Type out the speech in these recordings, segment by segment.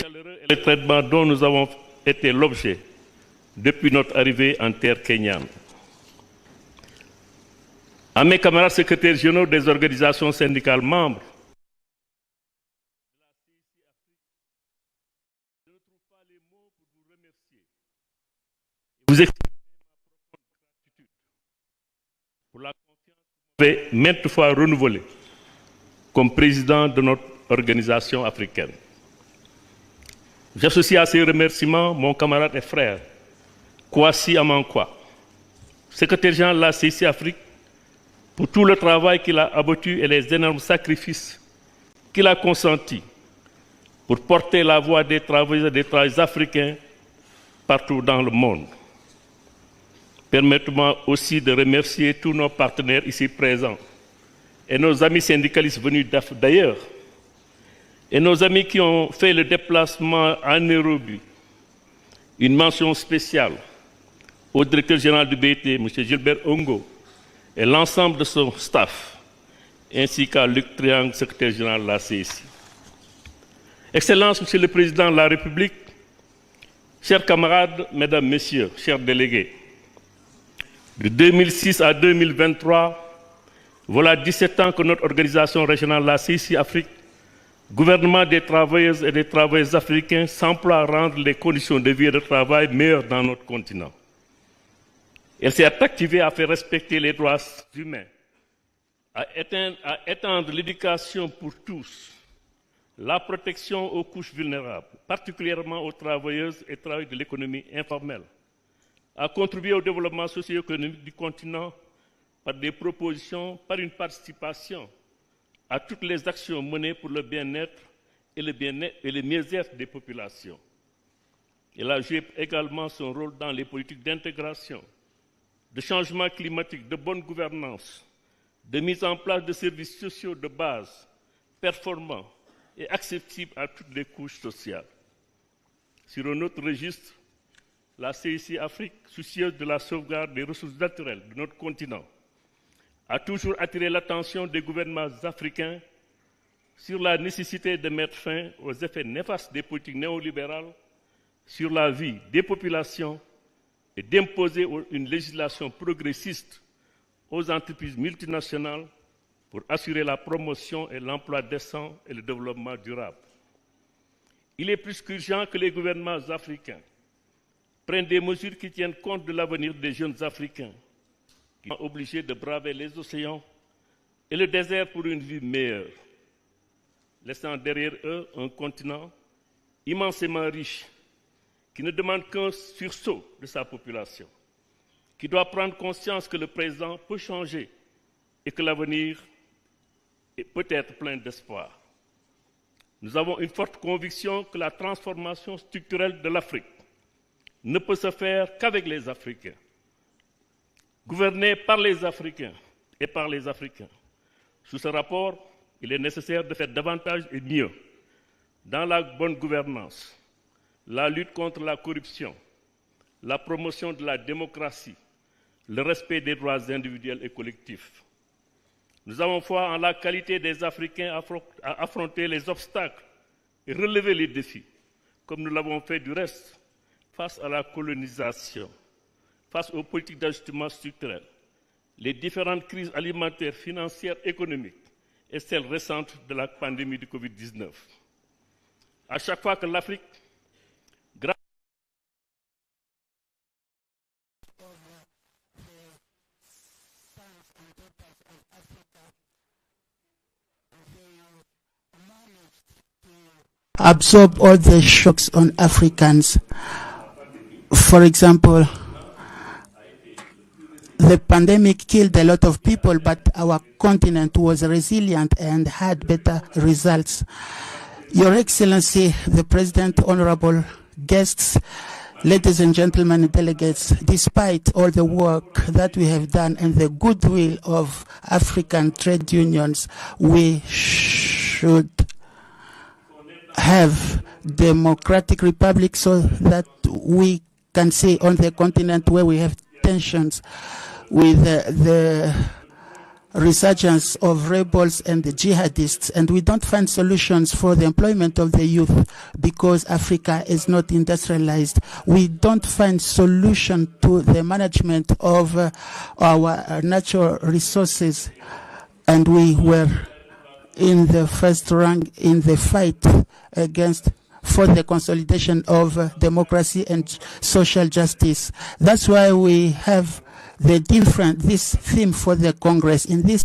chaleureux et le traitement dont nous avons été l'objet depuis notre arrivée en terre kenyane. À mes camarades secrétaires généraux des organisations syndicales membres, je ne trouve pas les mots pour vous remercier. Vous exprimer ma profonde gratitude pour la confiance que vous m'avez maintes fois renouvelée comme président de notre organisation africaine. J'associe à ces remerciements mon camarade et frère, Kwasi Amankwa, secrétaire général de la CIC Afrique, pour tout le travail qu'il a abattu et les énormes sacrifices qu'il a consentis pour porter la voix des travailleurs et des travailleuses africains partout dans le monde. Permettez-moi aussi de remercier tous nos partenaires ici présents et nos amis syndicalistes venus d'ailleurs et nos amis qui ont fait le déplacement à Nairobi. Une mention spéciale au directeur général du BT, M. Gilbert Ongo, et l'ensemble de son staff, ainsi qu'à Luc Triangle, secrétaire général de la CSI. Excellences, Monsieur le Président de la République, chers camarades, Mesdames, Messieurs, chers délégués, de 2006 à 2023, voilà 17 ans que notre organisation régionale, la CIC Afrique, gouvernement des travailleuses et des travailleurs africains, s'emploie à rendre les conditions de vie et de travail meilleures dans notre continent. Elle s'est activée à faire respecter les droits humains, à étendre l'éducation pour tous, la protection aux couches vulnérables, particulièrement aux travailleuses et travailleurs de l'économie informelle, à contribuer au développement socio-économique du continent par des propositions, par une participation à toutes les actions menées pour le bien-être et le mieux-être des populations. Elle a joué également son rôle dans les politiques d'intégration, de changement climatique, de bonne gouvernance, de mise en place de services sociaux de base, performants et accessibles à toutes les couches sociales. Sur un autre registre, la CIC Afrique, soucieuse de la sauvegarde des ressources naturelles de notre continent, a toujours attiré l'attention des gouvernements africains sur la nécessité de mettre fin aux effets néfastes des politiques néolibérales sur la vie des populations et d'imposer une législation progressiste aux entreprises multinationales pour assurer la promotion et l'emploi décent et le développement durable. Il est plus qu'urgent que les gouvernements africains prennent des mesures qui tiennent compte de l'avenir des jeunes Africains, qui sont obligés de braver les océans et le désert pour une vie meilleure, laissant derrière eux un continent immensément riche, qui ne demande qu'un sursaut de sa population, qui doit prendre conscience que le présent peut changer et que l'avenir peut être plein d'espoir. Nous avons une forte conviction que la transformation structurelle de l'Afrique ne peut se faire qu'avec les Africains, gouvernés par les Africains et par les Africains. Sous ce rapport, il est nécessaire de faire davantage et mieux dans la bonne gouvernance, la lutte contre la corruption, la promotion de la démocratie, le respect des droits individuels et collectifs. Nous avons foi en la qualité des Africains à affronter les obstacles et relever les défis, comme nous l'avons fait du reste face à la colonisation, face aux politiques d'ajustement structurel, les différentes crises alimentaires, financières, économiques et celles récentes de la pandémie du Covid-19. À chaque fois que l'Afrique, absorb all the shocks on Africans. For example, the pandemic killed a lot of people, but our continent was resilient and had better results. Your Excellency, the President, honorable guests, ladies and gentlemen delegates, despite all the work that we have done and the goodwill of African trade unions, we should have democratic republic so that we can say on the continent where we have tensions with the resurgence of rebels and the jihadists, and we don't find solutions for the employment of the youth because Africa is not industrialized. We don't find solution to the management of our natural resources, and we were in the first rank in the fight for the consolidation of democracy and social justice. That's why we have this theme for the Congress. In this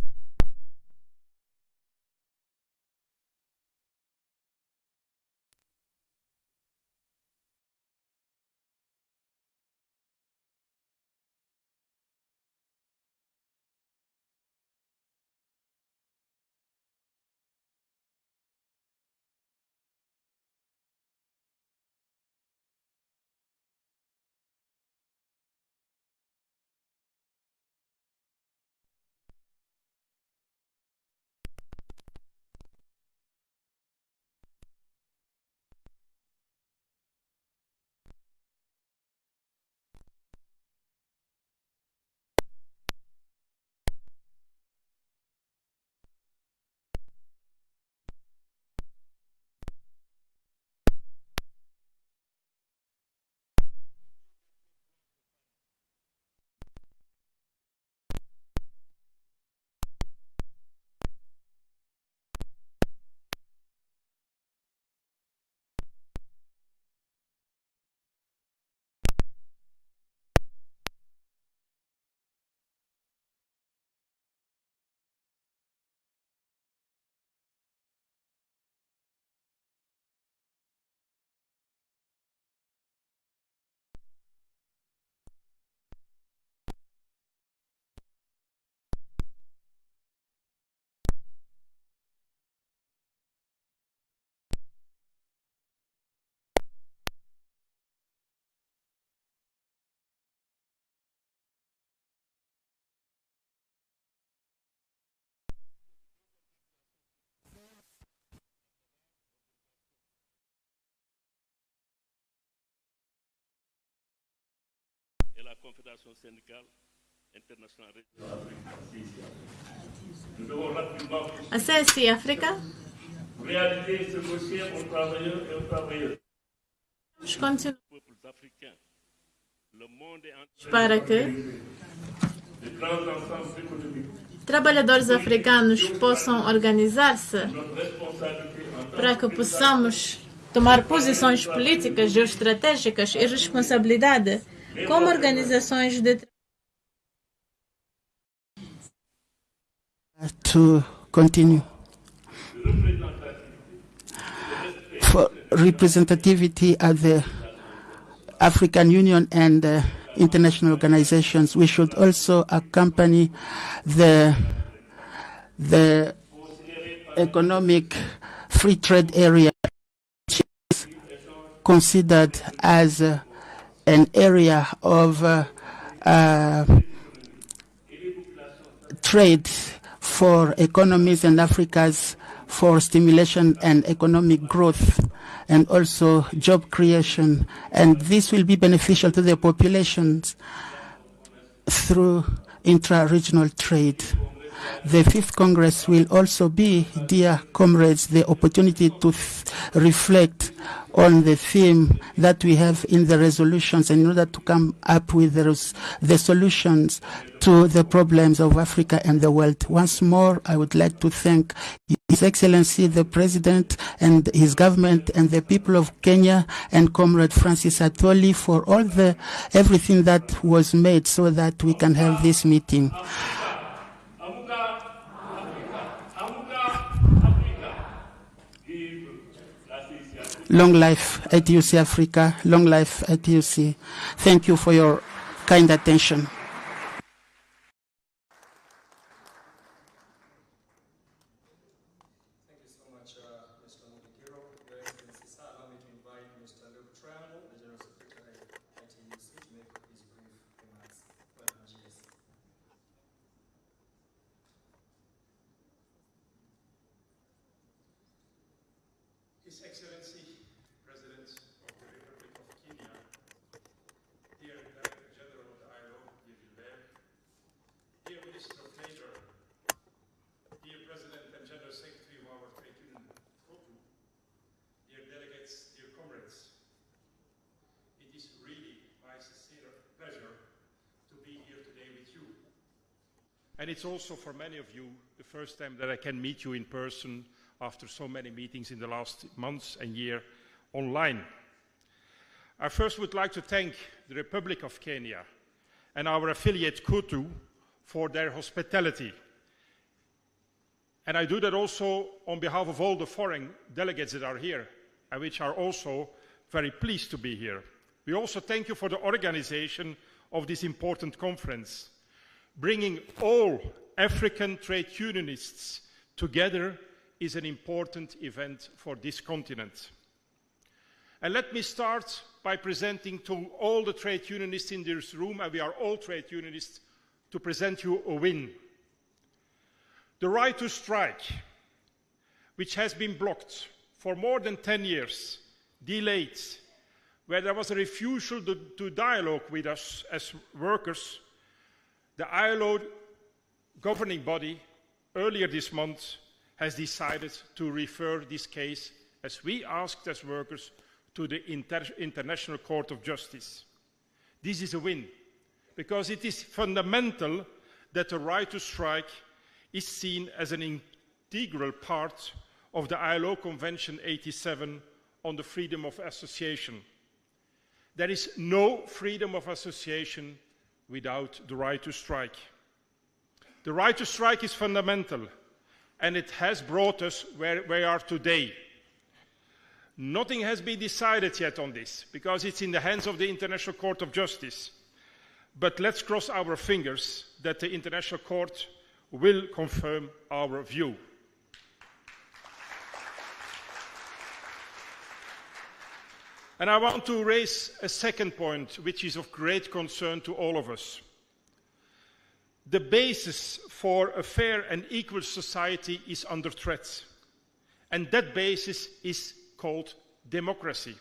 et la Confédération syndicale internationale nous devons rapidement أساسي أفريقيا réaliser ce dossier aux travailleurs et aux travailleuses. مش كنت Peuples africains, le monde est en para que de grands ensembles économiques. trabalhadores africanos possam organizar-se Notre responsabilité en tant para que possamos tomar posições políticas, geoestratégicas e responsabilidade como organizações de to continue. For representativity at the African Union and international organizations, we should also accompany the economic free trade area, which is considered as an area of trade for economies and Africa's for stimulation and economic growth and also job creation. And this will be beneficial to the populations through intra-regional trade. The Fifth Congress will also be, dear comrades, the opportunity to reflect on the theme that we have in the resolutions in order to come up with the solutions to the problems of Africa and the world. Once more, I would like to thank His Excellency, the President and his government and the people of Kenya and Comrade Francis Atwoli for everything that was made so that we can have this meeting. Long life ATUC Africa, long life ATUC. Thank you for your kind attention. Thank you so much, Mr. Mudikiro. Your Excellency, sir, allow me to invite Mr. Luke Triangle, the General Secretary at ATUC, to make his brief remarks. Welcome, GS. His Excellency, President of the Republic of Kenya, dear Director General of the ILO, dear Gilbert, dear Minister of Labor, And it's also for many of you the first time that I can meet you in person after so many meetings in the last months and year online. I first would like to thank the Republic of Kenya and our affiliate KUTU for their hospitality. And I do that also on behalf of all the foreign delegates that are here, and which are also very pleased to be here. We also thank you for the organization of this important conference. Bringing all African trade unionists together is an important event for this continent. And let me start by presenting to all the trade unionists in this room, and we are all trade unionists, to present you a win. The right to strike, which has been blocked for more than 10 years, delayed, where there was a refusal to dialogue with us as workers, the ILO governing body earlier this month has decided to refer this case, as we asked as workers, to the International Court of Justice. This is a win, because it is fundamental that the right to strike is seen as an integral part of the ILO Convention 87 on the freedom of association. There is no freedom of association without the right to strike. The right to strike is fundamental, and it has brought us where we are today. Nothing has been decided yet on this, because it's in the hands of the International Court of Justice. But let's cross our fingers that the International Court will confirm our view. And I want to raise a second point, which is of great concern to all of us. The basis for a fair and equal society is under threat. And that basis is called democracy.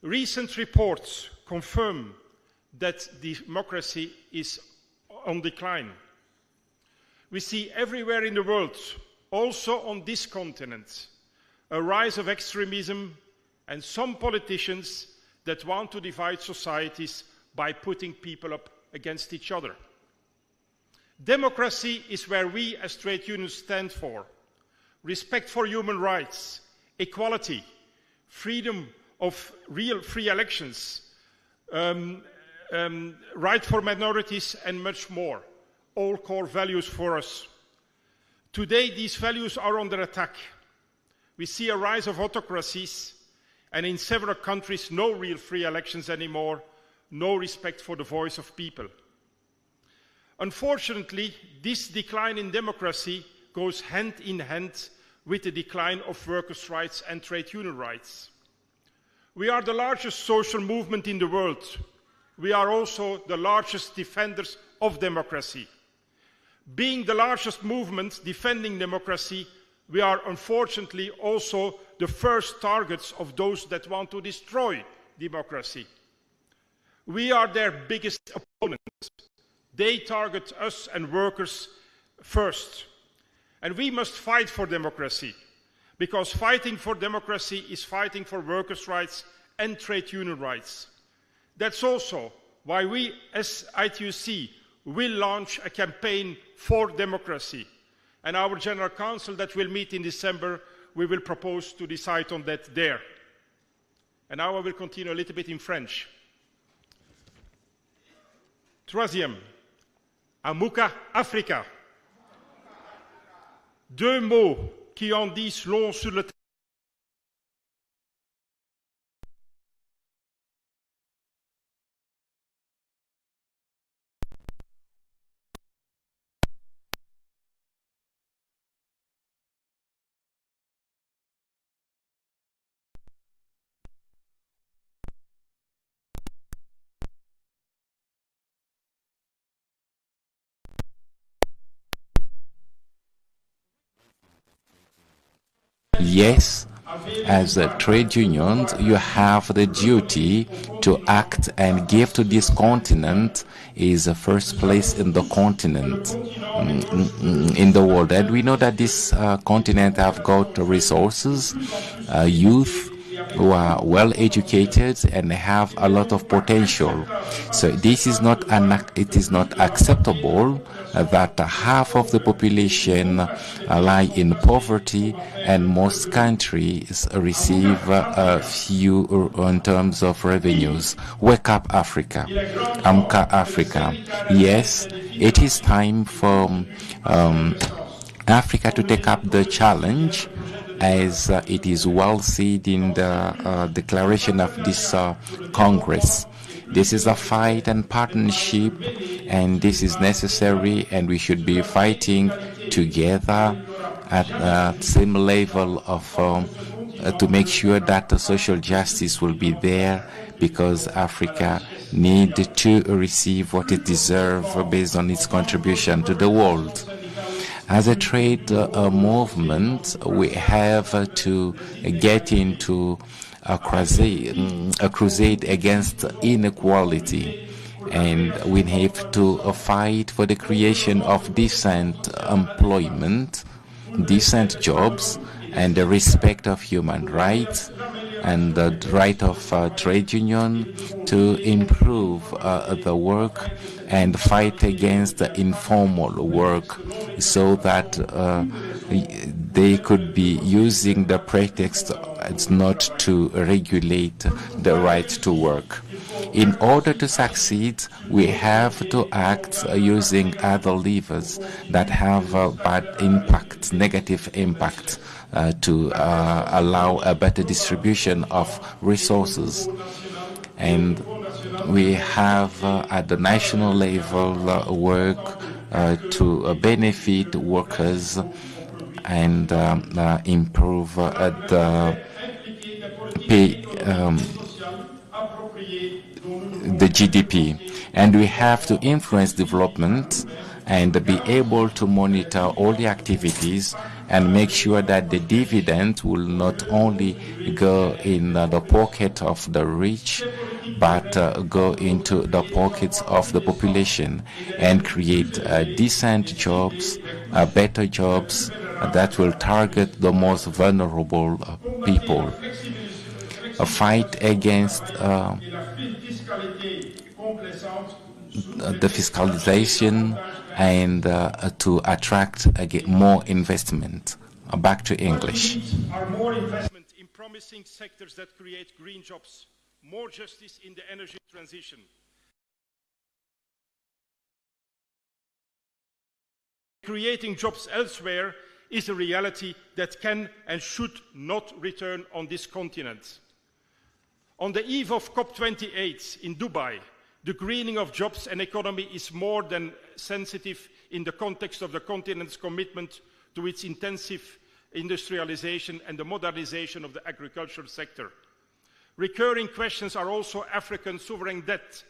Recent reports confirm that democracy is on decline. We see everywhere in the world, also on this continent, a rise of extremism and some politicians that want to divide societies by putting people up against each other. Democracy is where we as trade unions stand for. Respect for human rights, equality, freedom of real free elections, right for minorities, and much more. All core values for us. Today, these values are under attack. We see a rise of autocracies, and in several countries, no real free elections anymore, no respect for the voice of people. Unfortunately, this decline in democracy goes hand in hand with the decline of workers' rights and trade union rights. We are the largest social movement in the world. We are also the largest defenders of democracy. Being the largest movement defending democracy, we are unfortunately also the first targets of those that want to destroy democracy. We are their biggest opponents. They target us and workers first. And we must fight for democracy, because fighting for democracy is fighting for workers' rights and trade union rights. That's also why we, as ITUC, will launch a campaign for democracy. And our General Council that will meet in December, we will propose to decide on that there. And now I will continue a little bit in French. Troisième, Amuka Africa. Deux mots qui en disent long sur le terrain. Yes, as a trade unions, you have the duty to act and give to this continent is the first place in the continent, in the world. And we know that this continent have got resources, youth who are well educated and have a lot of potential. So this is not it is not acceptable that half of the population lie in poverty, and most countries receive few in terms of revenues. Wake up, Africa. Amka, Africa. Yes, it is time for Africa to take up the challenge, as it is well said in the declaration of this Congress. This is a fight and partnership, and this is necessary, and we should be fighting together at the same level of to make sure that the social justice will be there, because Africa needs to receive what it deserves based on its contribution to the world. As a trade movement, we have to get into a crusade against inequality, and we have to fight for the creation of decent employment, decent jobs, and the respect of human rights, and the right of trade union to improve the work and fight against the informal work, so that they could be using the pretext not to regulate the right to work. In order to succeed, we have to act using other levers that have bad impact, negative impact, to allow a better distribution of resources. And we have at the national level work to benefit workers and improve the GDP. And we have to influence development and be able to monitor all the activities and make sure that the dividend will not only go in the pocket of the rich, but go into the pockets of the population and create decent jobs, better jobs that will target the most vulnerable people. A fight against the fiscalization and to attract more investment. Back to English. Are more investment in promising sectors that create green jobs, more justice in the energy transition. Creating jobs elsewhere is a reality that can and should not return on this continent. On the eve of COP28 in Dubai, the greening of jobs and economy is more than sensitive in the context of the continent's commitment to its intensive industrialization and the modernization of the agricultural sector. Recurring questions are also African sovereign debt,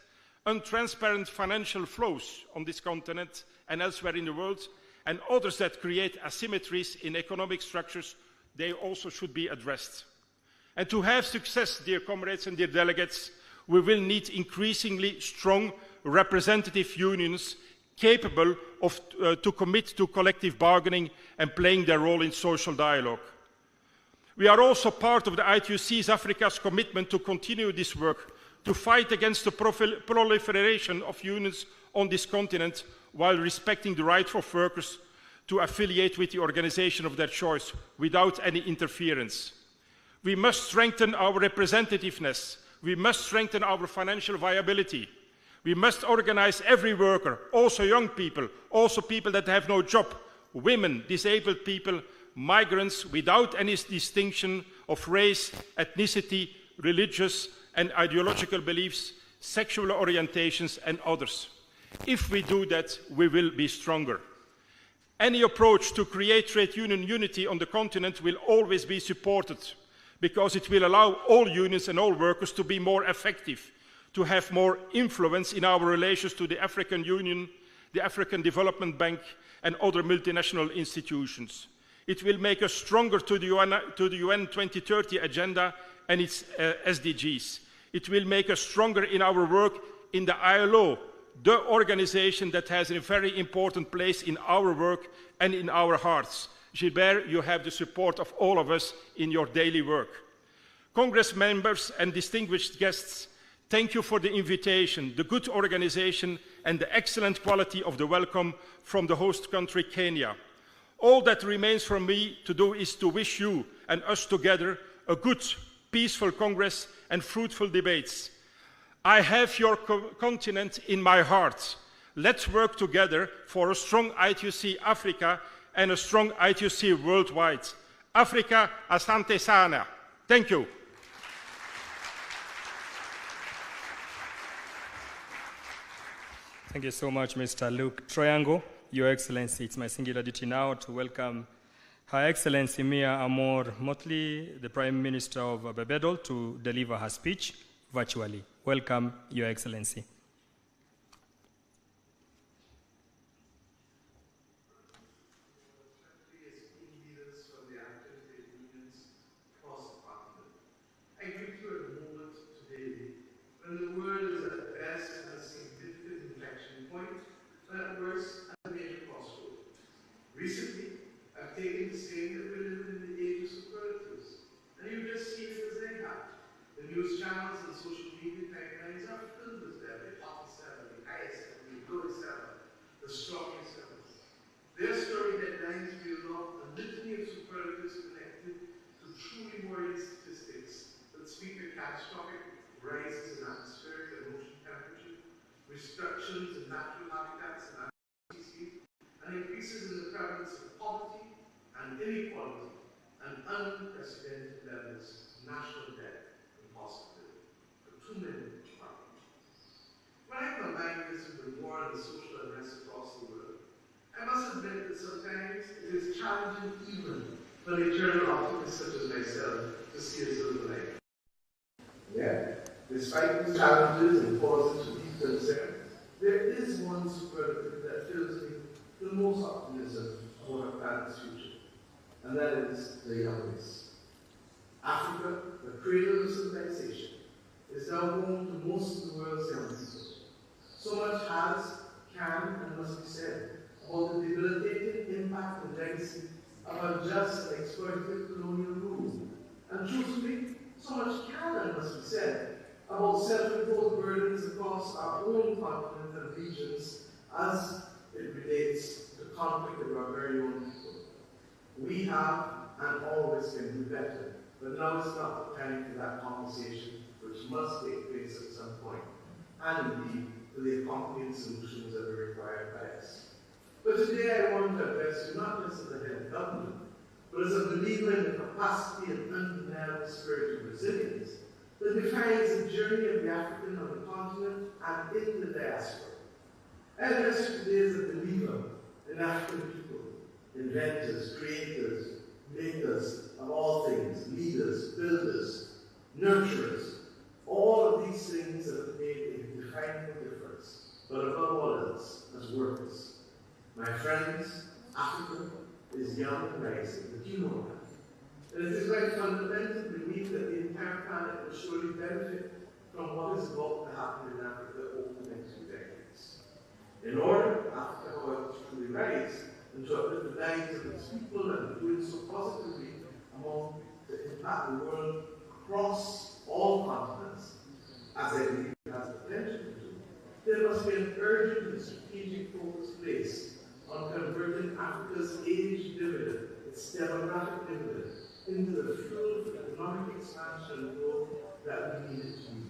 untransparent financial flows on this continent and elsewhere in the world, and others that create asymmetries in economic structures. They also should be addressed. And to have success, dear comrades and dear delegates, we will need increasingly strong representative unions capable of to commit to collective bargaining and playing their role in social dialogue. We are also part of the ITUC's Africa's commitment to continue this work, to fight against the proliferation of unions on this continent while respecting the right of workers to affiliate with the organization of their choice without any interference. We must strengthen our representativeness. We must strengthen our financial viability. We must organize every worker, also young people, also people that have no job, women, disabled people, migrants, without any distinction of race, ethnicity, religious and ideological beliefs, sexual orientations and others. If we do that, we will be stronger. Any approach to create trade union unity on the continent will always be supported, because it will allow all unions and all workers to be more effective, to have more influence in our relations to the African Union, the African Development Bank, and other multinational institutions. It will make us stronger to the UN 2030 agenda and its SDGs. It will make us stronger in our work in the ILO, the organization that has a very important place in our work and in our hearts. Gilbert, you have the support of all of us in your daily work. Congress members and distinguished guests, Thank you for the invitation, the good organization, and the excellent quality of the welcome from the host country, Kenya. All that remains for me to do is to wish you and us together a good, peaceful Congress and fruitful debates. I have your continent in my heart. Let's work together for a strong I2C Africa and a strong I2C worldwide. Africa, asante sana. Thank you. Thank you so much, Mr. Luke Triangle. Your Excellency, it's my singular duty now to welcome Her Excellency Mia Amor Motley, the Prime Minister of Barbados, to deliver her speech virtually. Welcome, Your Excellency. I greet you at a moment today when the world is at best at a significant inflection point, and at worst at a major crossroad. Recently, I've taken to saying that we're living in the age of superlatives, and you've just seen it as they have. The news channels and social media timelines are filled with them, the hottest ever, the highest ever, the lowest ever, the strongest ever. Their story headlines reel off a litany of superlatives connected to truly worrying statistics that speak to catastrophic rises in atmospheric and ocean temperature, restrictions in natural habitats and species, and increases in the prevalence of poverty and inequality, and unprecedented levels of national debt and possibility for too many people. When I combine this with the war and the social unrest across the world, I must admit that sometimes it is challenging even for an eternal optimist such as myself to see a silver light. Yet, despite these challenges and causes of deep concern, there is one superlative that fills me with the most optimism about our planet's future, and that is the young race. Africa, the cradle of civilization, is now home to most of the world's young people. So much has, can, and must be said about the debilitating impact and legacy of unjust and exploitative colonial rule. And truthfully, so much can and must be said about self-imposed burdens across our own continent and regions as it relates to conflict of our very own people. We have and always can do better, but now is not the time for that conversation, which must take place at some point, and indeed for the accompanying solutions that are required by us. But today I want to address you not just as a head of government, but as a believer in the capacity and undeniable spirit of resilience that defines the journey of the African on the continent and in the diaspora. I address you today as a believer in African people, inventors, creators, makers of all things, leaders, builders, nurturers, all of these things that have made a defining difference, but above all else, as workers. My friends, Africa is young and rising, but you know that. And it is my fundamental belief that the entire planet will surely benefit from what is about to happen in Africa over the next few decades. In order for Africa, however, to truly rise and to uplift the lives of its people and doing so positively among to impact the world across all continents, as I believe it has the potential to do, there must be an urgent and strategic focus placed on converting Africa's age dividend, its demographic dividend, into the fuel for economic expansion and growth that we need it to be.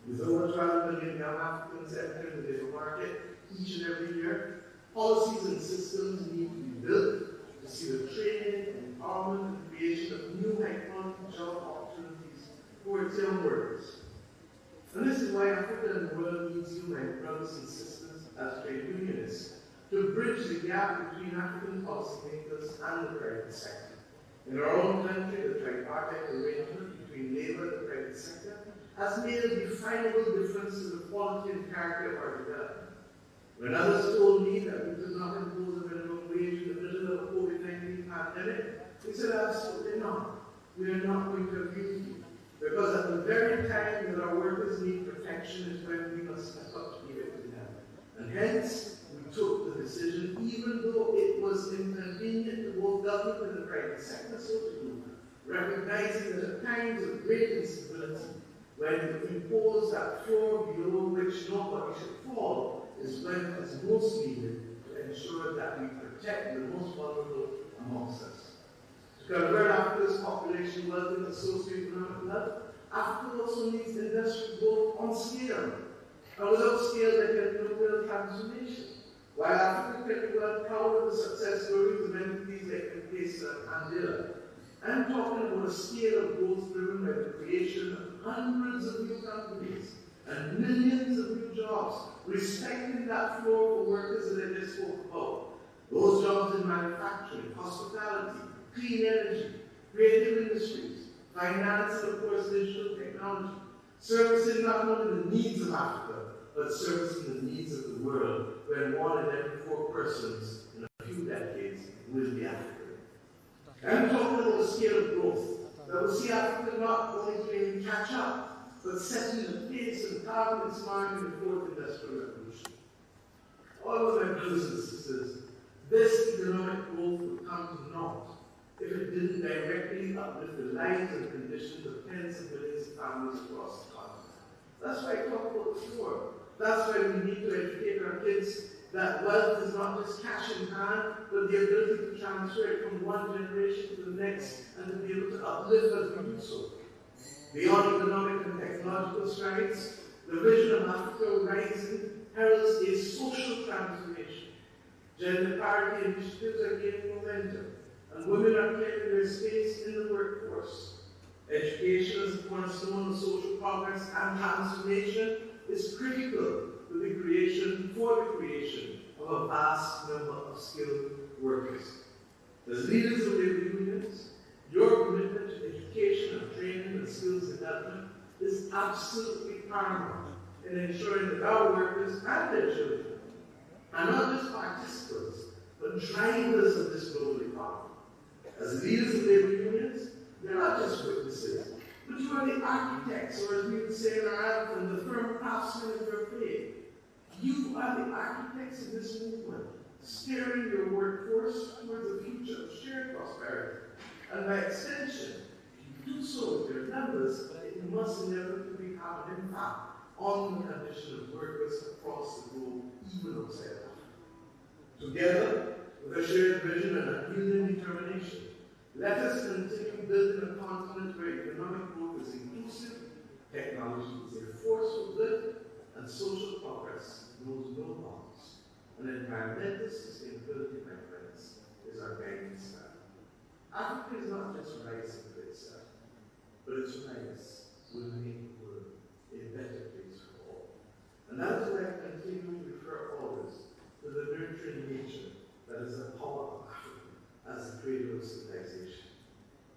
With over 12 million young Africans entering the labor market each and every year, policies and systems need to be built to see the training, empowerment, and creation of new high-quality job opportunities for its young workers. And this is why Africa and the world needs you, my brothers and sisters, as trade unionists, to bridge the gap between African policymakers and the private sector. In our own country, the tripartite arrangement between labor and the private sector has made a definable difference to the quality and character of our development. When others told me that we could not impose a minimum wage in the middle of a COVID-19 pandemic, we said absolutely not. We are not going to agree with you. Because at the very time that our workers need protection is when we must step up to give it to them. And hence, we took the decision, even though it was inconvenient to both government and the private sector so to do, recognizing that at times of great instability, when you impose that floor below which nobody should fall, is when it is most needed to ensure that we protect the most vulnerable amongst us. To convert Africa's population wealth into socio-economic wealth, Africa also needs industrial growth on scale. And without scale, there can be no real transformation. While Africa can be well proud of the success stories of entities like M-Pesa and Andela, I'm talking about a scale of growth driven by the creation of hundreds of new companies and millions of new jobs, respecting that floor for workers that I just spoke about. Those jobs in manufacturing, hospitality, clean energy, creative industries, finance, and of course digital technology, servicing not only the needs of Africa, but servicing the needs of the world, where 1 in every 4 persons in a few decades will be African. I'm talking about a scale of growth that will see Africa not only playing catch up, but setting the pace and carving its mark in the 4th Industrial Revolution. All of my brothers and sisters, this economic growth would come to naught if it didn't directly uplift the lives and conditions of tens of millions of families across the continent. That's why I talk about the floor. That's why we need to educate our kids that wealth is not just cash in hand, but the ability to transfer it from one generation to the next and to be able to uplift as we do so. Beyond economic and technological strides, the vision of Africa rising heralds a social transformation. Gender parity initiatives are gaining momentum, and women are claiming their space in the workforce. Education as a cornerstone of social progress and transformation is critical for the creation of a vast number of skilled workers. As leaders of labor unions, your commitment to education and training and skills development is absolutely paramount in ensuring that our workers and their children are not just participants, but drivers of this global economy. As leaders of labor unions, you're not just witnesses, but you are the architects, or as we would say in our anthem, the firm craftsmen of your faith. You are the architects of this movement, steering your workforce towards a future of shared prosperity. And by extension, if you do so with your numbers, it must inevitably have an impact on the condition of workers across the globe, even outside Africa. Together, with a shared vision and unyielding determination, let us continue building a continent where economic growth is inclusive, technology is a force for good, and social progress knows no bounds. And environmental sustainability, my friends, is our guiding star. Africa is not just rising for itself, but its rise will make the world a better place for all. And that is why I continue to refer always to the nurturing nature that is the power of Africa as the cradle of civilization.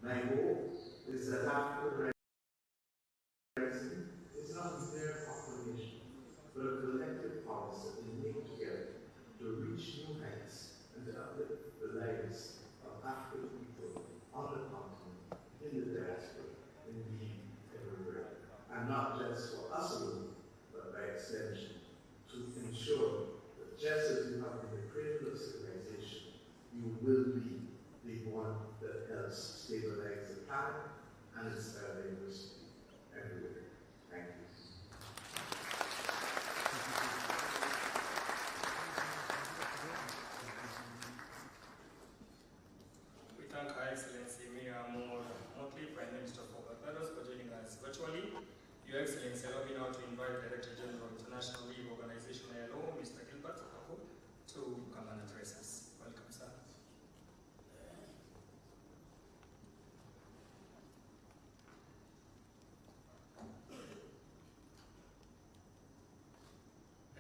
My hope is that Africa rising is not a mere proclamation, but a collective promise that we make together to reach new heights and to uplift the lives of African people on the continent, in the diaspora, indeed everywhere. And not just for us alone, but by extension, to ensure that just as you have been the cradle of civilization, you will be the one that helps stabilize the planet and its biodiversity everywhere. Thank you. We thank Her Excellency Mia Motley, Prime Minister of Barbados, for joining us virtually. Your Excellency, allow me now to invite Director General of International League Organization ILO, Mr. Gilbert Kako, to come and address us. Welcome, sir.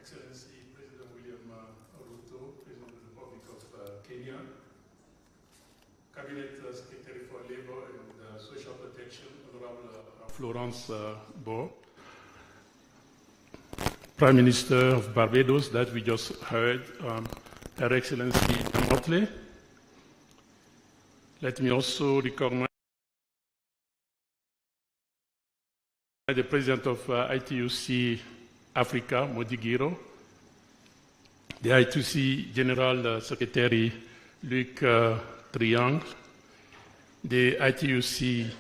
Excellency President William Ruto, President of the Republic of Kenya, Cabinet Secretary for Labor and Social Protection, Honorable Florence Bo, Prime Minister of Barbados, that we just heard, Her Excellency Motley. Let me also recognize the President of ITUC Africa, Modigiro, the I2C General Secretary Luc Triangle, the ITUC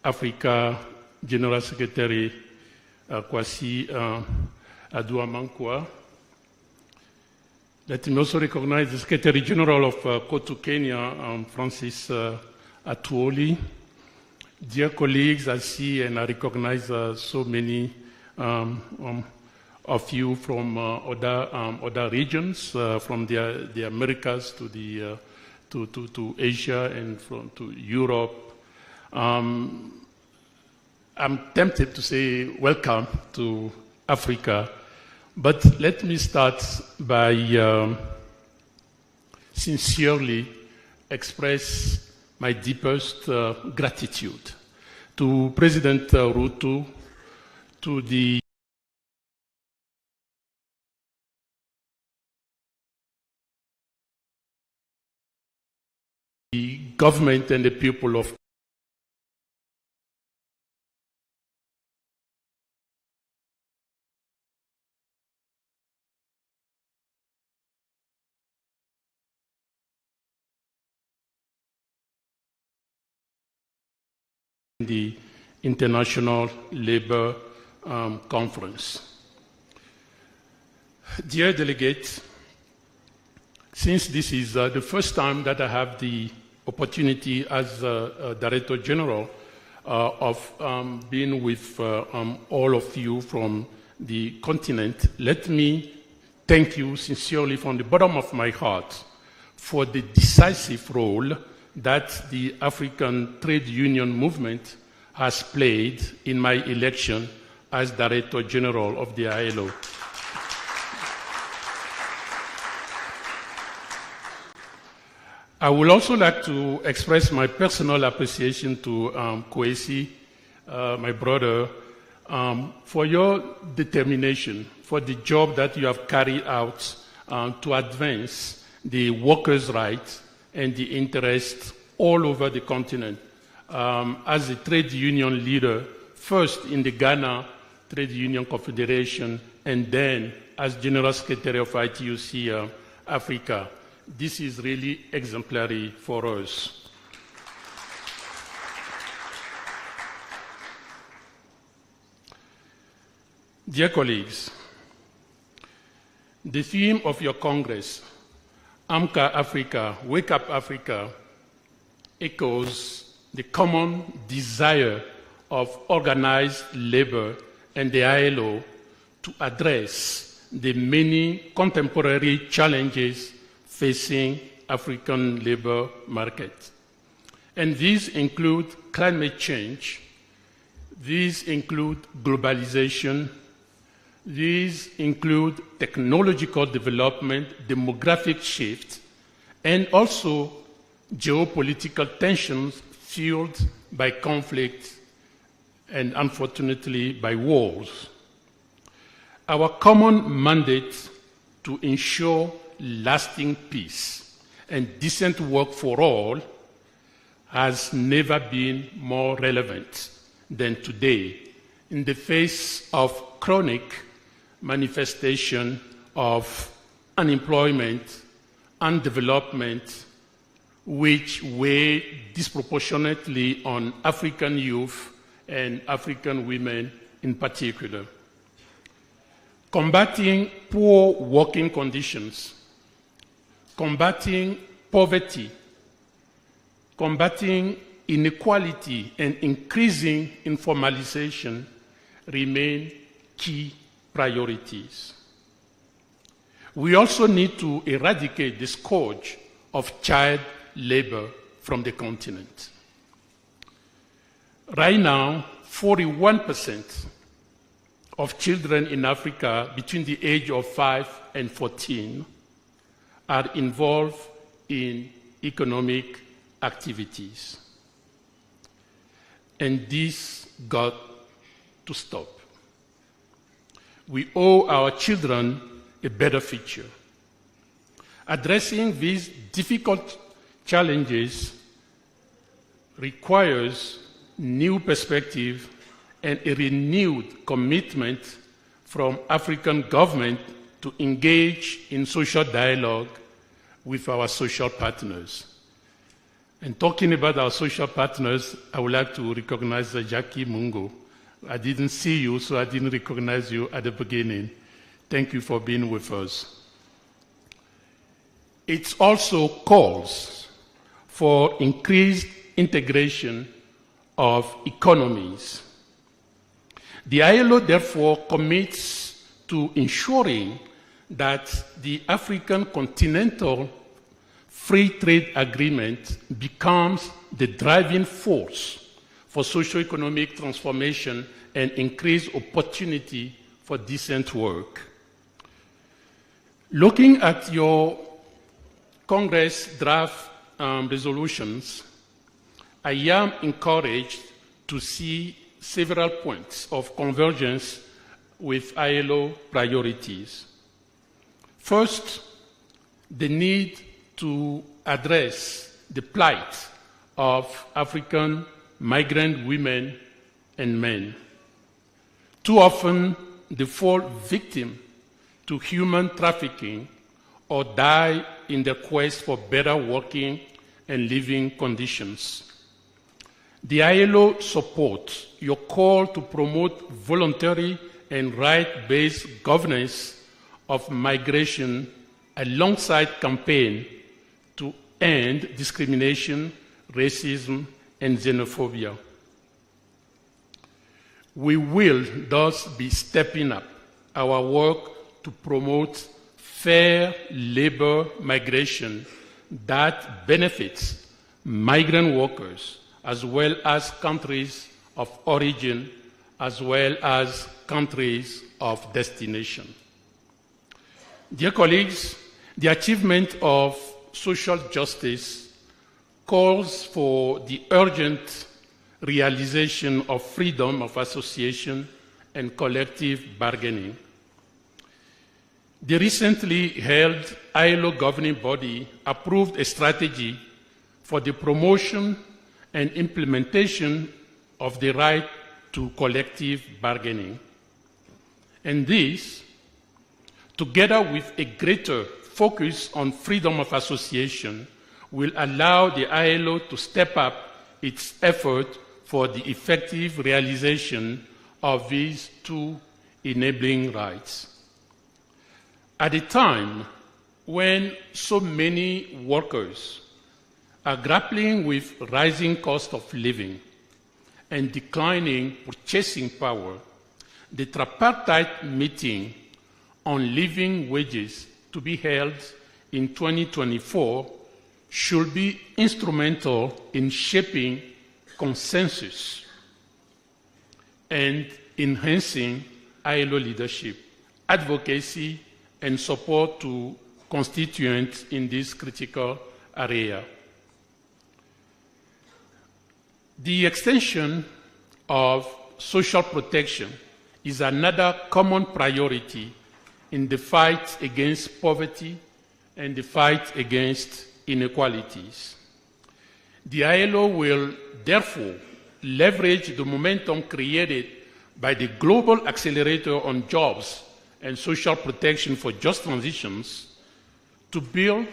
Africa General Secretary Kwasi Aduamankwa. Let me also recognize the Secretary General of Kotu Kenya, Francis Atuoli. Dear colleagues, I see and I recognize so many of you from other regions, from the Americas to to Asia and to Europe. I'm tempted to say welcome to Africa, but let me start by sincerely express my deepest gratitude to President Ruto, to the government and the people of the International Labour Conference. Dear delegates, since this is the first time that I have the opportunity as Director General of being with all of you from the continent, let me thank you sincerely from the bottom of my heart for the decisive role that the African Trade Union movement has played in my election as Director General of the ILO. I would also like to express my personal appreciation to Kwesi, my brother, for your determination, for the job that you have carried out to advance the workers' rights and the interests all over the continent. As a trade union leader, first in the Ghana Trade Union Confederation, and then as General Secretary of ITUC Africa. This is really exemplary for us. Dear colleagues, the theme of your Congress, Amka Africa, Wake Up Africa, echoes the common desire of organized labor and the ILO to address the many contemporary challenges facing African labor market. And these include climate change, these include globalization, these include technological development, demographic shift, and also geopolitical tensions fueled by conflict and unfortunately by wars. Our common mandate to ensure lasting peace and decent work for all has never been more relevant than today in the face of chronic manifestation of unemployment and development which weigh disproportionately on African youth and African women in particular. Combating poor working conditions, combating poverty, combating inequality, and increasing informalization remain key priorities. We also need to eradicate the scourge of child labor from the continent. Right now, 41% of children in Africa between the age of 5 and 14 are involved in economic activities. And this got to stop. We owe our children a better future. Addressing these difficult challenges requires new perspective and a renewed commitment from African government to engage in social dialogue with our social partners. And talking about our social partners, I would like to recognize Jackie Mungo I didn't see you, so I didn't recognize you at the beginning. Thank you for being with us. It also calls for increased integration of economies. The ILO therefore commits to ensuring that the African Continental Free Trade Agreement becomes the driving force for socio-economic transformation and increased opportunity for decent work. Looking at your Congress draft resolutions, I am encouraged to see several points of convergence with ILO priorities. First, the need to address the plight of African migrant women and men. Too often, they fall victim to human trafficking or die in their quest for better working and living conditions. The ILO supports your call to promote voluntary and right-based governance of migration alongside campaign to end discrimination, racism, and xenophobia. We will thus be stepping up our work to promote fair labor migration that benefits migrant workers as well as countries of origin as well as countries of destination. Dear colleagues, the achievement of social justice calls for the urgent realization of freedom of association and collective bargaining. The recently held ILO governing body approved a strategy for the promotion and implementation of the right to collective bargaining. And this, together with a greater focus on freedom of association, will allow the ILO to step up its effort for the effective realization of these two enabling rights. At a time when so many workers are grappling with rising cost of living and declining purchasing power, the tripartite meeting on living wages to be held in 2024 should be instrumental in shaping consensus and enhancing ILO leadership, advocacy, and support to constituents in this critical area. The extension of social protection is another common priority in the fight against poverty and the fight against inequalities. The ILO will therefore leverage the momentum created by the Global Accelerator on Jobs and Social Protection for Just Transitions to build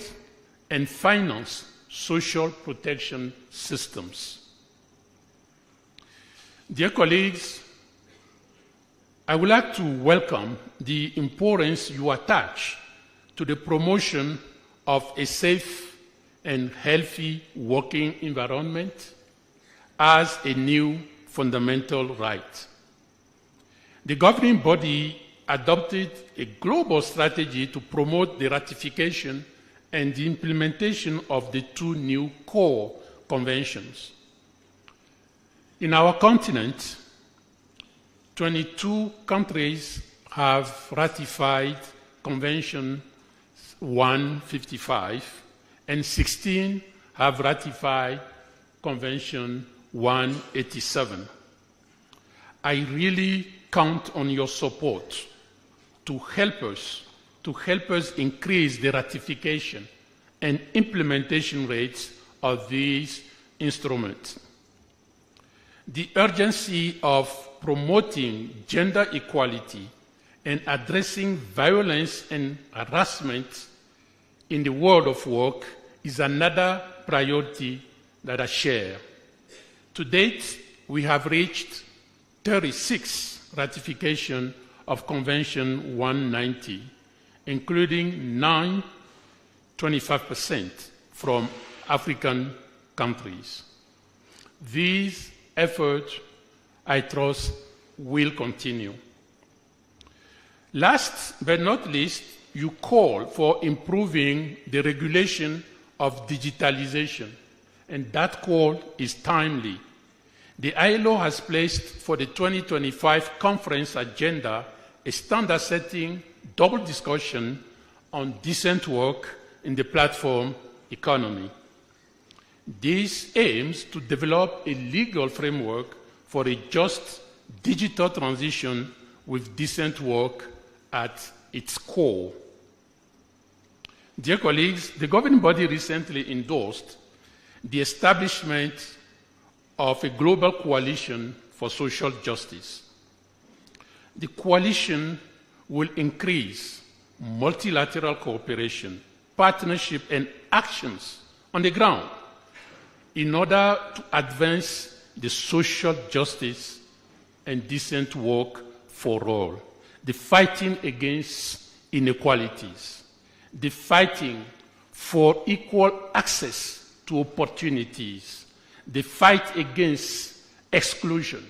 and finance social protection systems. Dear colleagues, I would like to welcome the importance you attach to the promotion of a safe and healthy working environment as a new fundamental right. The governing body adopted a global strategy to promote the ratification and the implementation of the two new core conventions. In our continent, 22 countries have ratified Convention 155, and 16 have ratified Convention 187. I really count on your support to help us increase the ratification and implementation rates of these instruments. The urgency of promoting gender equality and addressing violence and harassment in the world of work is another priority that I share. To date, we have reached 36 ratification of Convention 190, including 25% from African countries. These efforts, I trust, will continue. Last but not least, you call for improving the regulation of digitalization, and that call is timely. The ILO has placed for the 2025 conference agenda a standard-setting double discussion on decent work in the platform economy. This aims to develop a legal framework for a just digital transition with decent work at its core. Dear colleagues, the governing body recently endorsed the establishment of a global coalition for social justice. The coalition will increase multilateral cooperation, partnership, and actions on the ground in order to advance the social justice and decent work for all, the fighting against inequalities, the fighting for equal access to opportunities, the fight against exclusion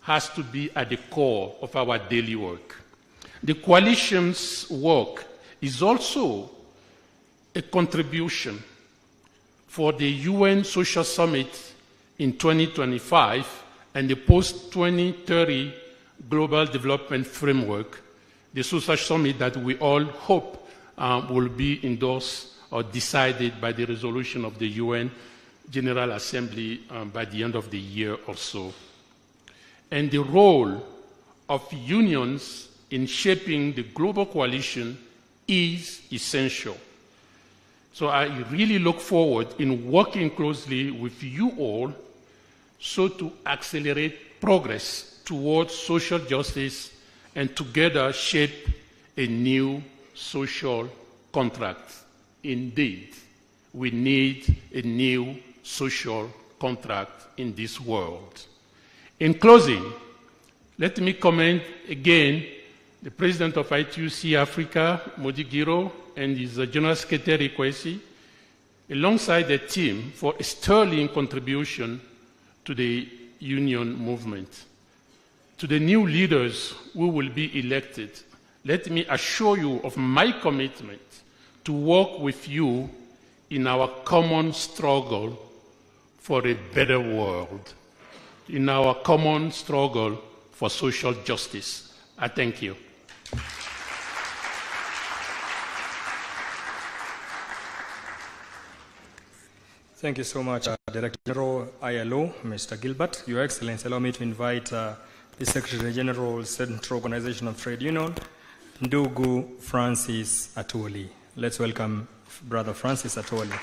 has to be at the core of our daily work. The coalition's work is also a contribution for the UN Social Summit in 2025 and the post-2030 Global Development Framework, the Social Summit that we all hope will be endorsed or decided by the resolution of the UN General Assembly by the end of the year or so. And the role of unions in shaping the global coalition is essential. So I really look forward in working closely with you all so to accelerate progress towards social justice and together shape a new social contract. Indeed, we need a new social contract in this world. In closing, let me commend again the President of ITUC Africa, Modi Giro, and his General Secretary, Kwesi, alongside the team for a sterling contribution to the union movement. To the new leaders who will be elected, let me assure you of my commitment to work with you in our common struggle for a better world, in our common struggle for social justice. I thank you. Thank you so much, Director General ILO, Mr. Gilbert. Your Excellency, allow me to invite the Secretary General, Central Organization of Trade Union, Ndugu Francis Atwoli. Let's welcome Brother Francis Atwoli.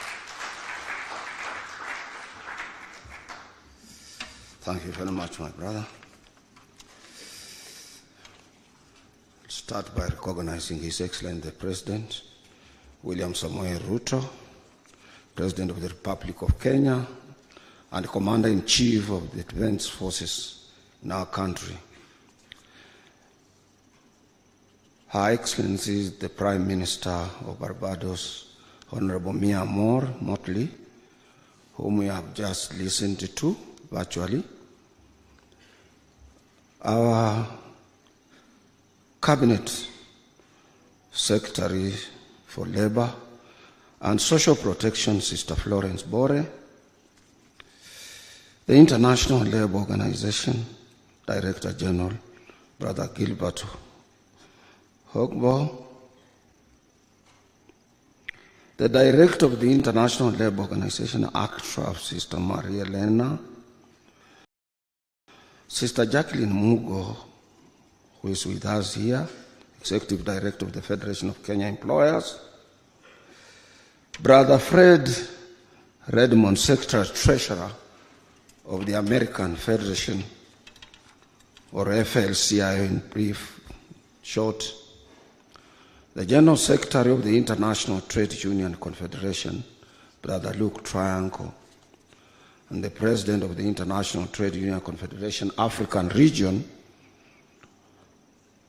Thank you very much, my brother. I'll start by recognizing His Excellency the President, William Samoei Ruto, President of the Republic of Kenya, and Commander-in-Chief of the Defense Forces in our country. Her Excellency, the Prime Minister of Barbados, Honorable Mia Motley, whom we have just listened to virtually, our Cabinet Secretary for Labor and Social Protection, Sister Florence Bore, the International Labour Organization, Director General, Brother Gilbert Hogbo, the Director of the International Labour Organization, ACTRA, Sister Maria Elena, Sister Jacqueline Mugo, who is with us here, Executive Director of the Federation of Kenya Employers, Brother Fred Redmond, Secretary Treasurer of the American Federation, or FLCIO in brief, short, the General Secretary of the International Trade Union Confederation, Brother Luke Triangle, and the President of the International Trade Union Confederation African Region,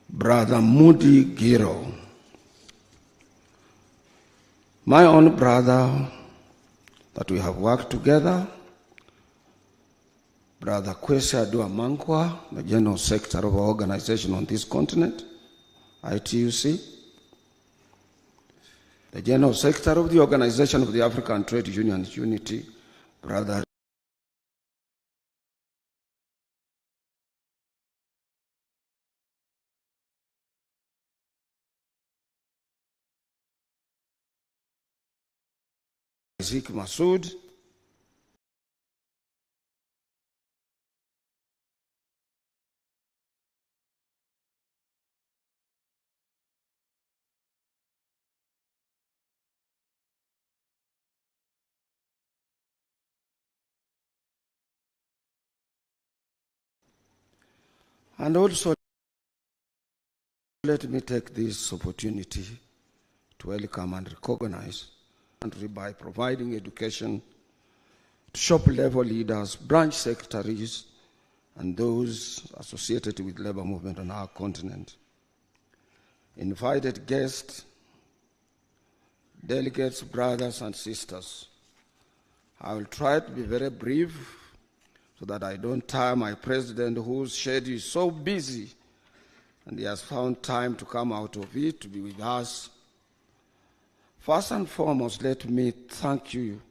Brother Moody Giro. My own brother that we have worked together, Brother Kwesi Adua-Mankwa, the General Secretary of our organization on this continent, ITUC, the General Secretary of the Organization of the African Trade Unions Unity, Brother Zik Masood, and also let me take this opportunity to welcome and recognize by providing education to shop-level leaders, branch secretaries, and those associated with labor movement on our continent. Invited guests, delegates, brothers and sisters, I will try to be very brief so that I don't tire my president, whose schedule is so busy, and he has found time to come out of it to be with us. First and foremost, let me thank you,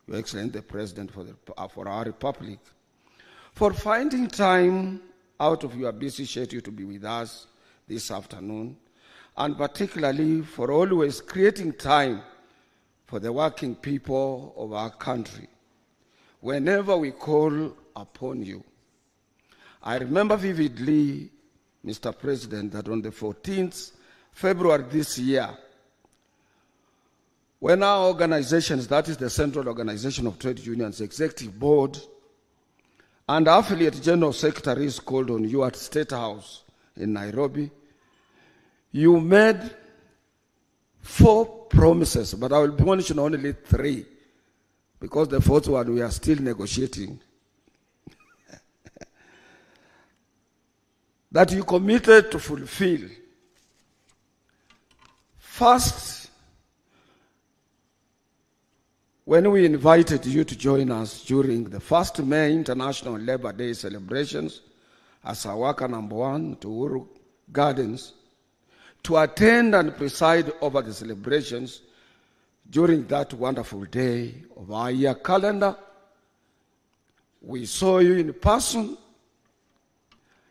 Your Excellency the President, for our Republic, for finding time out of your busy schedule to be with us this afternoon, and particularly for always creating time for the working people of our country whenever we call upon you. I remember vividly, Mr. President, that on the 14th February this year, when our organizations, that is the Central Organization of Trade Unions Executive Board, and affiliate general secretaries called on you at State House in Nairobi, you made 4 promises, but I will mention only 3, because the 4th one we are still negotiating. That you committed to fulfill. First, when we invited you to join us during the 1st May International Labor Day celebrations as our worker number 1 to Uhuru Gardens, to attend and preside over the celebrations during that wonderful day of our year calendar, we saw you in person,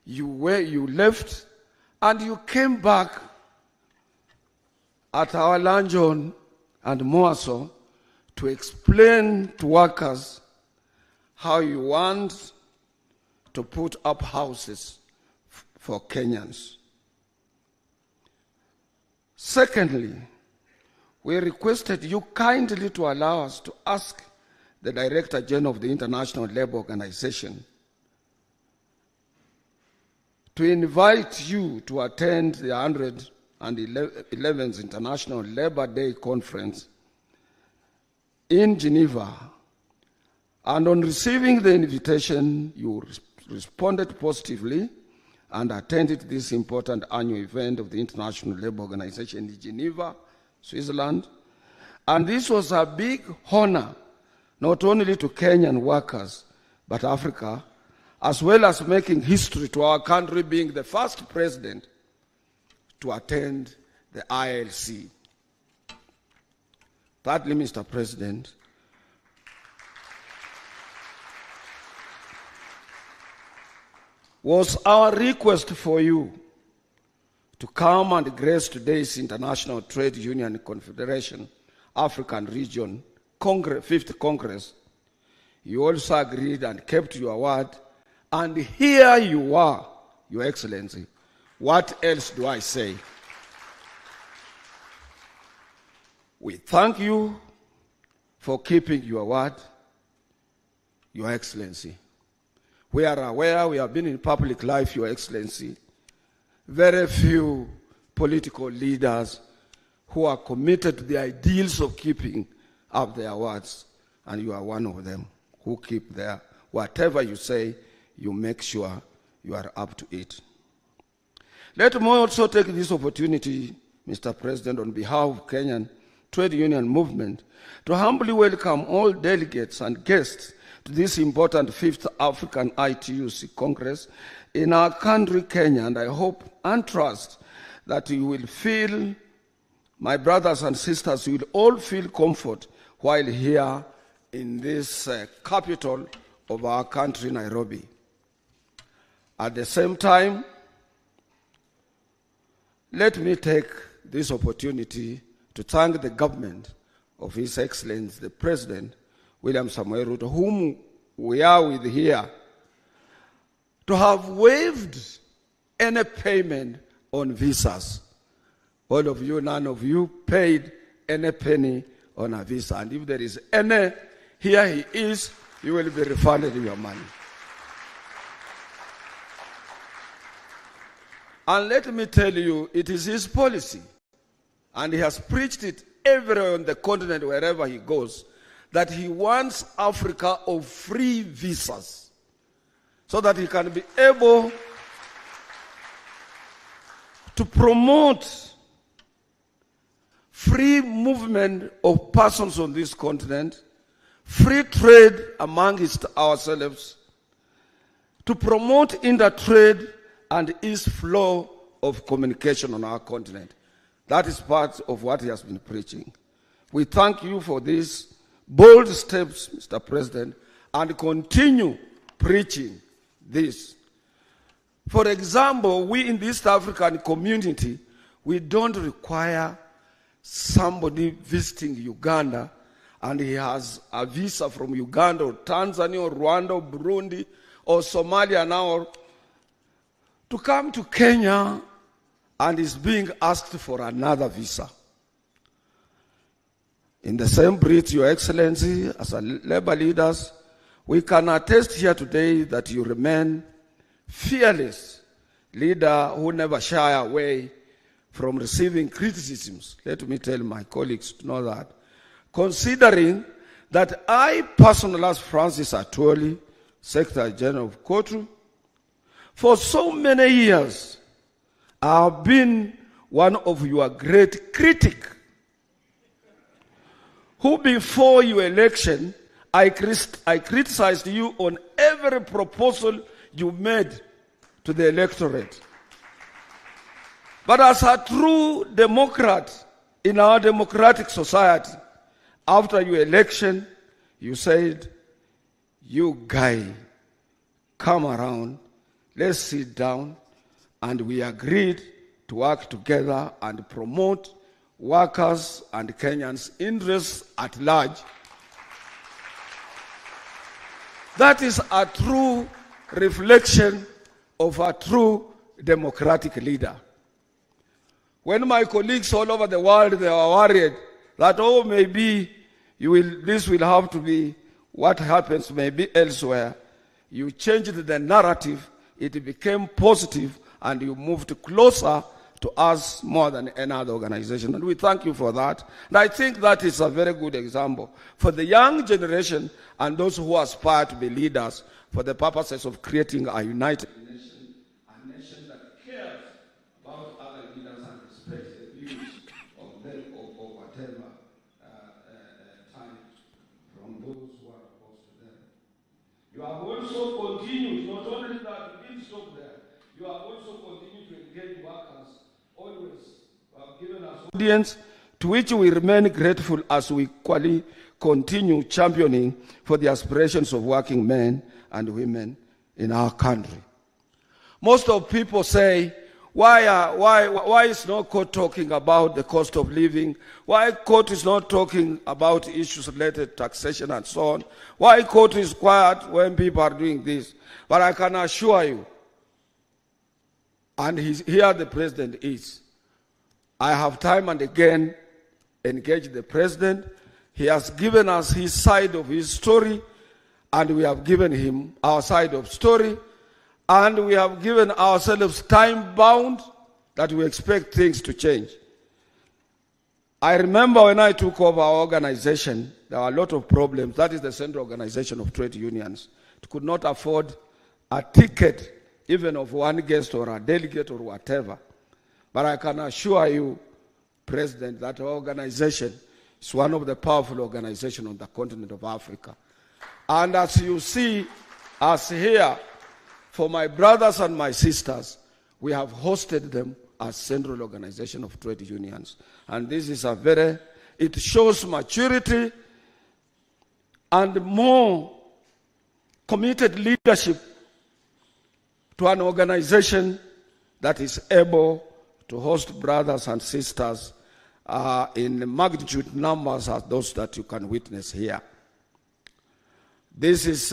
you left, and you came back at our luncheon and more so, to explain to workers how you want to put up houses for Kenyans. Secondly, we requested you kindly to allow us to ask the Director General of the International Labour Organization to invite you to attend the 111th International Labour Day Conference in Geneva, and on receiving the invitation, you responded positively and attended this important annual event of the International Labour Organization in Geneva, Switzerland. And this was a big honor, not only to Kenyan workers, but Africa, as well as making history to our country being the first president to attend the ILC. Thirdly, Mr. President, was our request for you to come and grace today's International Trade Union Confederation African Region 5th Congress. You also agreed and kept your word, and here you are, Your Excellency. What else do I say? We thank you for keeping your word, Your Excellency. We are aware, we have been in public life, Your Excellency. Very few political leaders who are committed to the ideals of keeping up their words, and you are one of them. who keep there. Whatever you say, you make sure you are up to it. Let me also take this opportunity, Mr. President, on behalf of Kenyan Trade Union Movement, to humbly welcome all delegates and guests to this important 5th African ITUC Congress in our country, Kenya, and I hope and trust that you will feel, my brothers and sisters, you will all feel comfort while here in this capital of our country, Nairobi. At the same time, let me take this opportunity to thank the government of His Excellency, the President, William Samoei Ruto, whom we are with here, to have waived any payment on visas. All of you, none of you paid any penny on a visa. And if there is any, here he is, you will be refunded your money. And let me tell you, it is his policy, and he has preached it everywhere on the continent, wherever he goes, that he wants Africa of free visas, so that he can be able to promote free movement of persons on this continent, free trade amongst ourselves, to promote intertrade and ease flow of communication on our continent. That is part of what he has been preaching. We thank you for these bold steps, Mr. President, and continue preaching this. For example, we in the East African community, we don't require somebody visiting Uganda and he has a visa from Uganda or Tanzania or Rwanda or Burundi or Somalia now to come to Kenya and is being asked for another visa. In the same breath, Your Excellency, as a labor leaders, we can attest here today that you remain fearless leader who never shy away from receiving criticisms. Let me tell my colleagues to know that. Considering that I personally, as Francis Atwoli, Secretary General of COTU, for so many years, I have been one of your great critics, who before your election, I criticized you on every proposal you made to the electorate. But as a true Democrat in our democratic society, after your election, you said, you guy, come around, let's sit down, and we agreed to work together and promote workers and Kenyans' interests at large. That is a true reflection of a true democratic leader. When my colleagues all over the world, they were worried that, oh, maybe this will have to be what happens maybe elsewhere, you changed the narrative, it became positive, and you moved closer to us more than any other organization. And we thank you for that. And I think that is a very good example for the young generation and those who aspire to be leaders for the purposes of creating a united nation, a nation that cares about other leaders and respects the views of them or whatever time from those who are opposed to them. You have also continued, not only that you didn't stop there, you have also continued to engage workers always. You have given us audience to which we remain grateful as we equally continue championing for the aspirations of working men and women in our country. Most of people say, why is no court talking about the cost of living? Why court is not talking about issues related to taxation and so on? Why court is quiet when people are doing this? But I can assure you, and here the president is, I have time and again engaged the president. He has given us his side of his story, and we have given him our side of story. And we have given ourselves time bound that we expect things to change. I remember when I took over our organization, there were a lot of problems. That is the Central Organization of Trade Unions. It could not afford a ticket, even of one guest or a delegate or whatever. But I can assure you, President, that our organization is one of the powerful organizations on the continent of Africa. And as you see us here, for my brothers and my sisters, we have hosted them as Central Organization of Trade Unions. And this is it shows maturity and more committed leadership to an organization that is able to host brothers and sisters in magnitude numbers as those that you can witness here. This is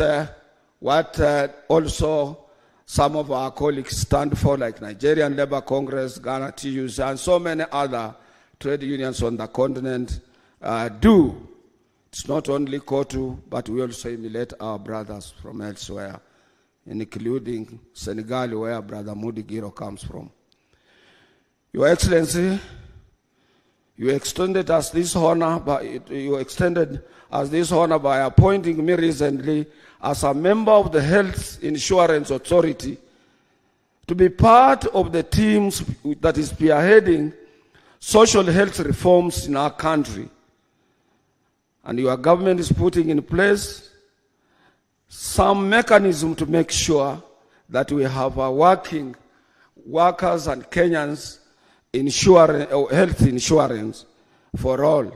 what also some of our colleagues stand for, like Nigerian Labour Congress, Ghana TUC, and so many other trade unions on the continent do. It's not only KOTU, but we also emulate our brothers from elsewhere, including Senegal, where Brother Mudi Giro comes from. Your Excellency, you extended us this honor by appointing me recently as a member of the Health Insurance Authority to be part of the teams that is spearheading social health reforms in our country. And your government is putting in place some mechanism to make sure that we have a working workers and Kenyans health insurance for all.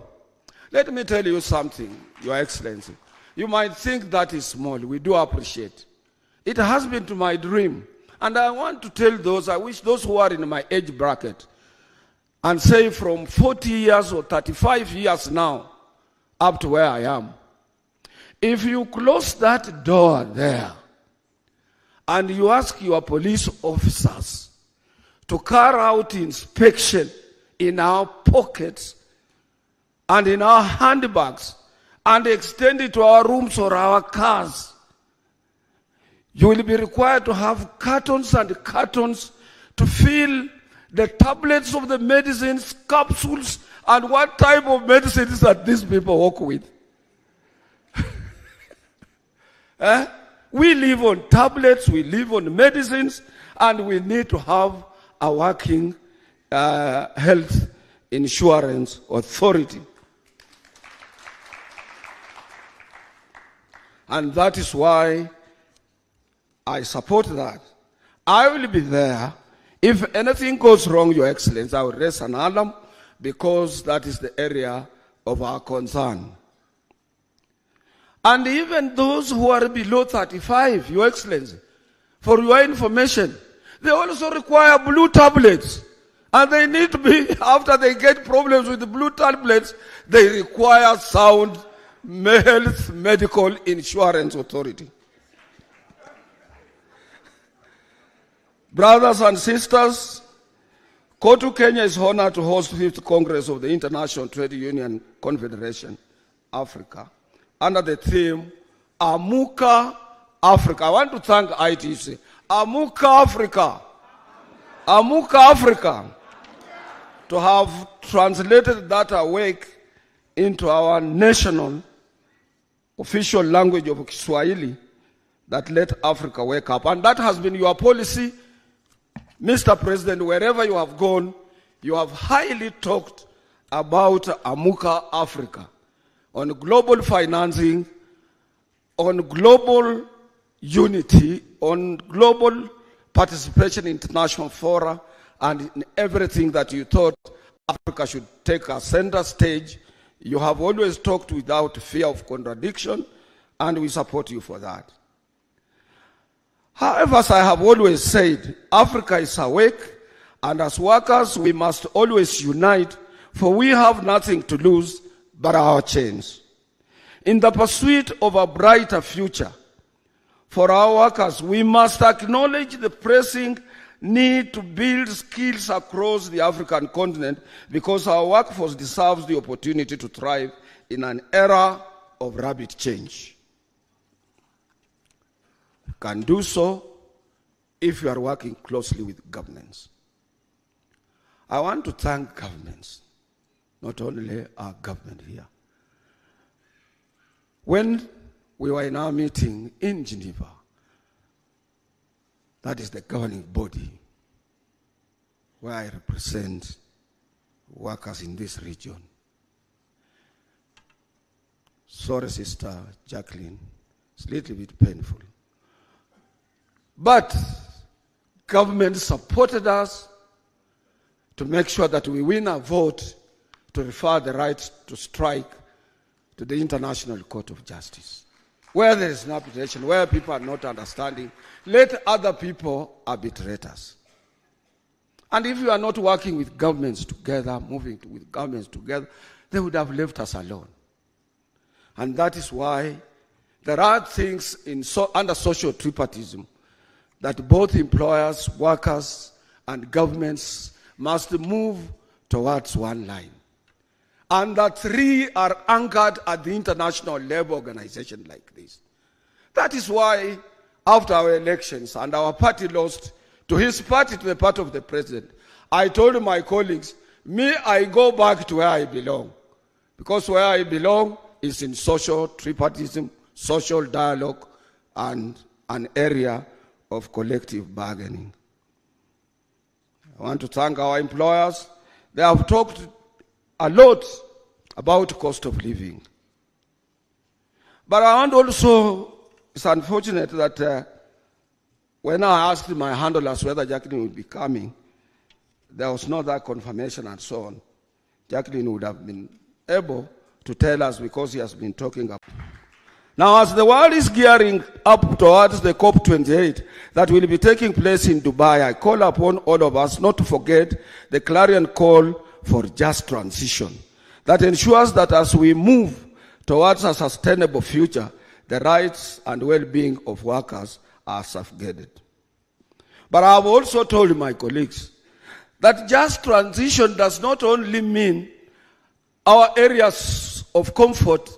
Let me tell you something, Your Excellency. You might think that is small. We do appreciate. It has been to my dream. And I want to tell those, I wish those who are in my age bracket, and say from 40 years or 35 years now, up to where I am, if you close that door there, and you ask your police officers to carry out inspection in our pockets and in our handbags, and extend it to our rooms or our cars, you will be required to have cartons and cartons to fill the tablets of the medicines, capsules, and what type of medicines that these people work with. We live on tablets, we live on medicines, and we need to have a working health insurance authority. And that is why I support that. I will be there. If anything goes wrong, Your Excellency, I will raise an alarm, because that is the area of our concern. And even those who are below 35, Your Excellency, for your information, they also require blue tablets. And they need to be, after they get problems with the blue tablets, they require sound Health Medical Insurance Authority. Brothers and sisters, KOTU Kenya is honored to host the 5th Congress of the International Trade Union Confederation, Africa, under the theme, Amuka Africa. I want to thank ITC. Amuka Africa. Amuka Africa. To have translated that awake into our national official language of Kiswahili, that let Africa wake up. And that has been your policy, Mr. President. Wherever you have gone, you have highly talked about Amuka Africa, on global financing, on global unity, on global participation in international fora, and in everything that you thought Africa should take a center stage. You have always talked without fear of contradiction, and we support you for that. However, as I have always said, Africa is awake, and as workers, we must always unite, for we have nothing to lose but our chains. In the pursuit of a brighter future for our workers, we must acknowledge the pressing need to build skills across the African continent, because our workforce deserves the opportunity to thrive in an era of rapid change. You can do so if you are working closely with governments. I want to thank governments, not only our government here. When we were in our meeting in Geneva, that is the governing body where I represent workers in this region. Sorry, Sister Jacqueline, it's a little bit painful. But government supported us to make sure that we win a vote to refer the right to strike to the International Court of Justice. Where there is an arbitration, where people are not understanding, let other people arbitrate us. And if you are not working with governments together, moving with governments together, they would have left us alone. And that is why there are things under social tripartism that both employers, workers, and governments must move towards one line. And the three are anchored at the International Labour Organization like this. That is why, after our elections and our party lost to his party, to the party of the president, I told my colleagues, I go back to where I belong. Because where I belong is in social tripartism, social dialogue, and an area of collective bargaining. I want to thank our employers. They have talked a lot about cost of living. But I want also, it's unfortunate that when I asked my handlers whether Jacqueline would be coming, there was no that confirmation and so on. Jacqueline would have been able to tell us because he has been talking about. Now, as the world is gearing up towards the COP28 that will be taking place in Dubai, I call upon all of us not to forget the clarion call for just transition that ensures that as we move towards a sustainable future, the rights and well-being of workers are safeguarded. But I have also told my colleagues that just transition does not only mean our areas of comfort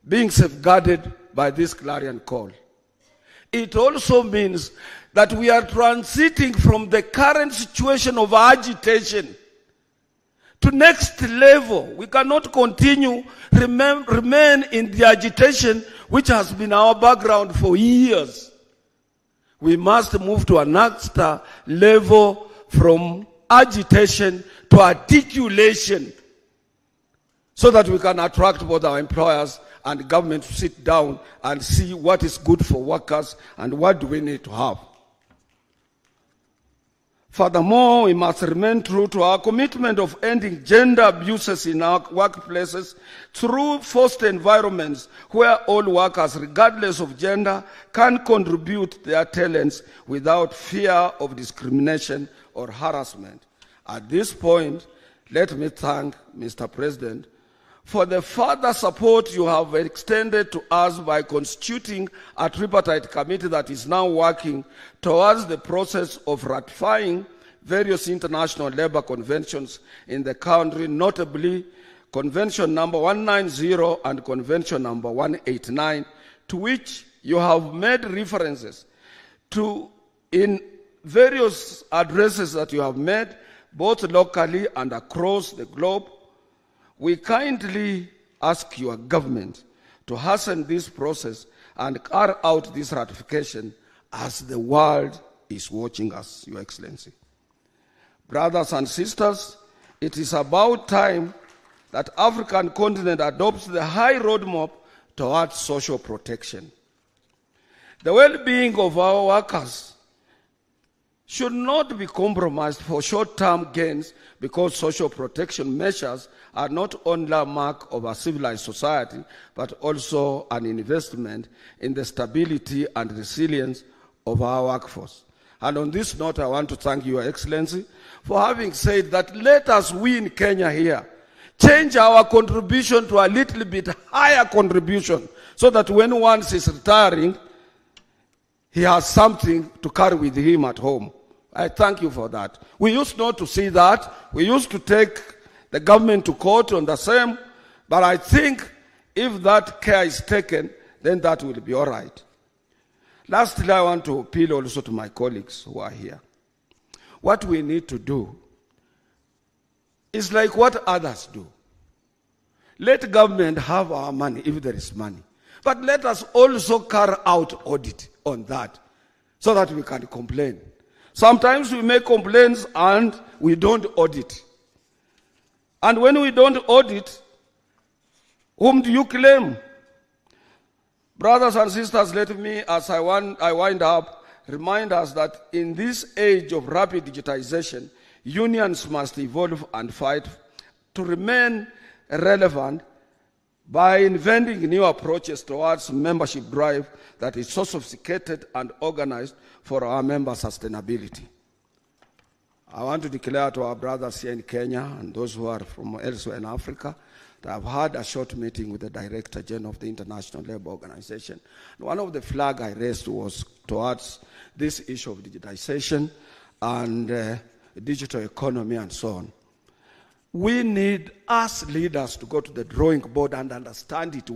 being safeguarded by this clarion call. It also means that we are transiting from the current situation of agitation to next level. We cannot continue, remain in the agitation which has been our background for years. We must move to a next level from agitation to articulation so that we can attract both our employers and government to sit down and see what is good for workers and what do we need to have. Furthermore, we must remain true to our commitment of ending gender abuses in our workplaces through foster environments where all workers, regardless of gender, can contribute their talents without fear of discrimination or harassment. At this point, let me thank Mr. President for the further support you have extended to us by constituting a tripartite committee that is now working towards the process of ratifying various international labor conventions in the country, notably Convention number 190 and Convention number 189, to which you have made references to in various addresses that you have made, both locally and across the globe. We kindly ask your government to hasten this process and carry out this ratification as the world is watching us, Your Excellency. Brothers and sisters, it is about time that African continent adopts the high roadmap towards social protection. The well-being of our workers should not be compromised for short-term gains because social protection measures are not only a mark of a civilized society, but also an investment in the stability and resilience of our workforce. And on this note, I want to thank Your Excellency for having said that let us, we in Kenya here, change our contribution to a little bit higher contribution so that when one is retiring, he has something to carry with him at home. I thank you for that. We used not to see that. We used to take the government to court on the same, but I think if that care is taken, then that will be all right. Lastly, I want to appeal also to my colleagues who are here. What we need to do is like what others do. Let government have our money if there is money. But let us also carry out audit on that so that we can complain. Sometimes we make complaints and we don't audit. And when we don't audit, whom do you claim? Brothers and sisters, let me, as I wind up, remind us that in this age of rapid digitization, unions must evolve and fight to remain relevant by inventing new approaches towards membership drive that is so sophisticated and organized for our member sustainability. I want to declare to our brothers here in Kenya and those who are from elsewhere in Africa that I've had a short meeting with the Director General of the International Labour Organization. One of the flags I raised was towards this issue of digitization and digital economy and so on. We need, as leaders, to go to the drawing board and understand it